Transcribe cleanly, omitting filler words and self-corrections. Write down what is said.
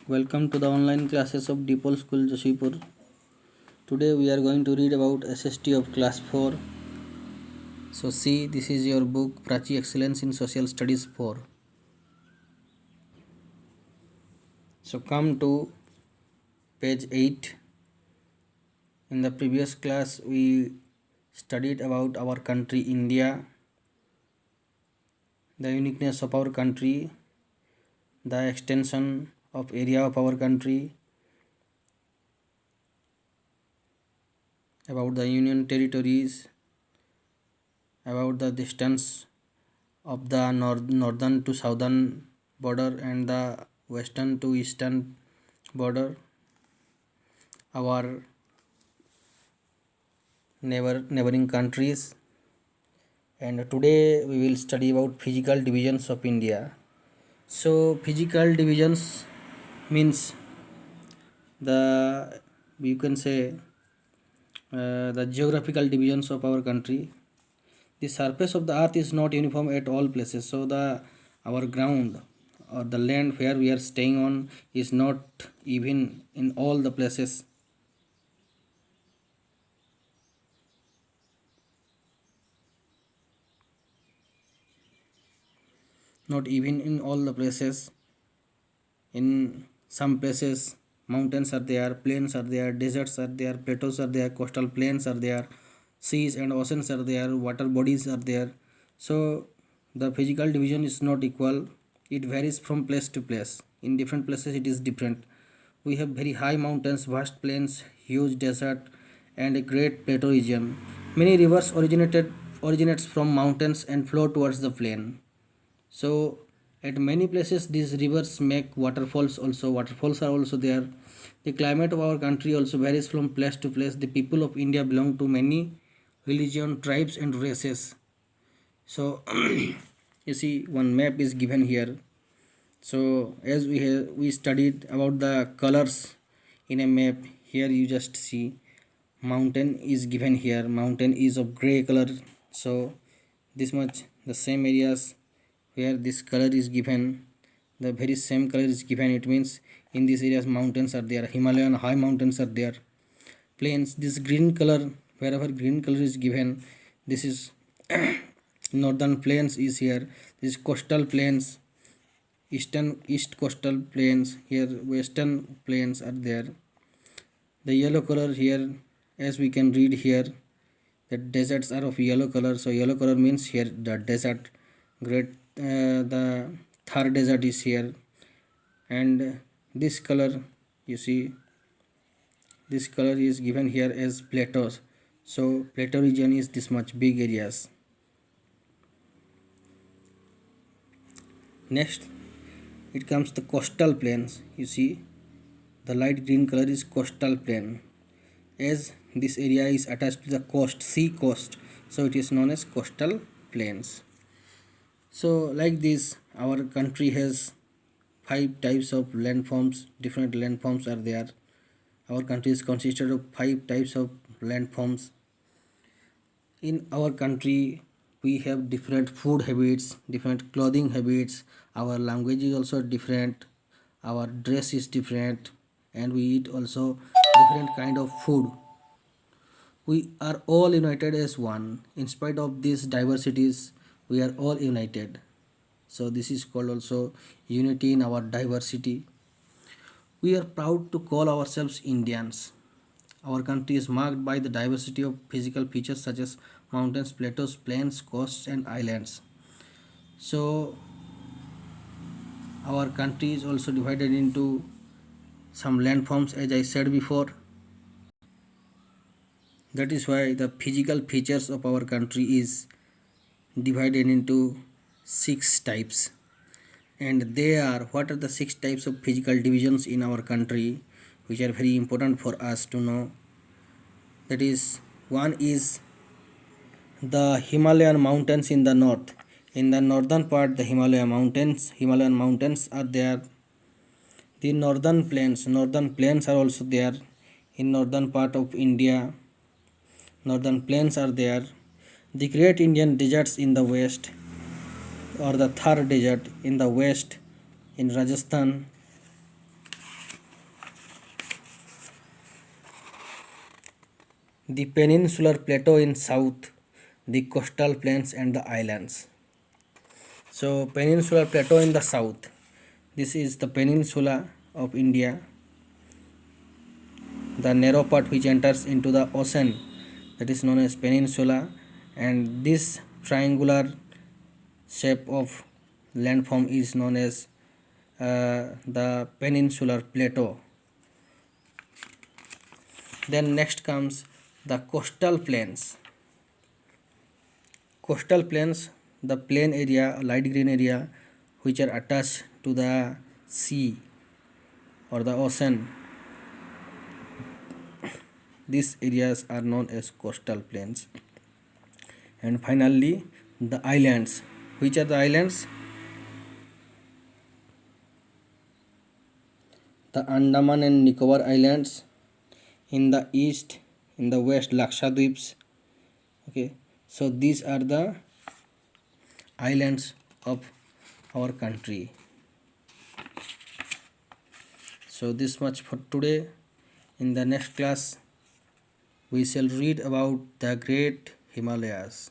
Welcome to the online classes of Deepal School Jashipur. Today we are going to read about SST of class 4. So see, this is your book Prachi Excellence in Social Studies 4. So come to page 8. In the previous class we studied about our country India, the uniqueness of our country, the extension of area of our country, about the union territories, about the distance of the northern to southern border and the western to eastern border, our neighboring countries. And today we will study about physical divisions of India. So physical divisions means the, you can say, the geographical divisions of our country. The surface of the earth is not uniform at all places, so the our ground or the land where we are staying on is not even in all the places. Not even in all the places. In some places mountains are there, plains are there, deserts are there, plateaus are there, coastal plains are there, seas and oceans are there, water bodies are there. So the physical division is not equal. It varies from place to place. In different places it is different. We have very high mountains, vast plains, huge desert, and a great plateau region. Many rivers originates from mountains and flow towards the plain. So at many places these rivers make waterfalls also. Waterfalls are also there. The climate of our country also varies from place to place. The people of India belong to many religion, tribes and races. So you see one map is given here. So as we studied about the colors in a map, here you just see mountain is given here. Mountain is of gray color. So this much the same areas where this color is given, the very same color is given. It means in these areas mountains are there, Himalayan high mountains are there. Plains, this green color, wherever green color is given, this is northern plains is here. This is coastal plains, east coastal plains, here western plains are there. The yellow color here, as we can read here, the deserts are of yellow color. So yellow color means here the desert. Great, the Thar desert is here. And this color, you see, this color is given here as plateaus. So plateau region is this much big areas. Next it comes the coastal plains. You see the light green color is coastal plain, as this area is attached to the coast, sea coast, so it is known as coastal plains. So like this our country has 5 types of landforms. Different landforms are there. Our country is consisted of 5 types of landforms. In our country we have different food habits, different clothing habits, our language is also different, our dress is different, and we eat also different kind of food. We are all united as one. In spite of these diversities, we are all united. So this is called also unity in our diversity. We are proud to call ourselves Indians. Our country is marked by the diversity of physical features such as mountains, plateaus, plains, coasts, and islands. So our country is also divided into some landforms, as I said before. That is why the physical features of our country is divided into 6 types. And they are, what are the 6 types of physical divisions in our country, which are very important for us to know. That is, one is the Himalayan mountains in the north. In the northern part, the Himalayan mountains are there. The northern plains are also there in northern part of India. Northern plains are there. The great Indian deserts in the west, or the Thar desert in the west in Rajasthan. the peninsular plateau in south, the coastal plains and the islands. So peninsular plateau in the south, this is the peninsula of India, the narrow part which enters into the ocean, that is known as peninsula, and this triangular shape of landform is known as the peninsular plateau. Then next comes the coastal plains. Coastal plains, the plain area, light green area which are attached to the sea or the ocean, these areas are known as coastal plains. And finally the islands. Which are the islands? The Andaman and Nicobar Islands, in the east, in the west Lakshadweeps. Okay, so these are the islands of our country. So this much for today. In the next class we shall read about the great Himalayas.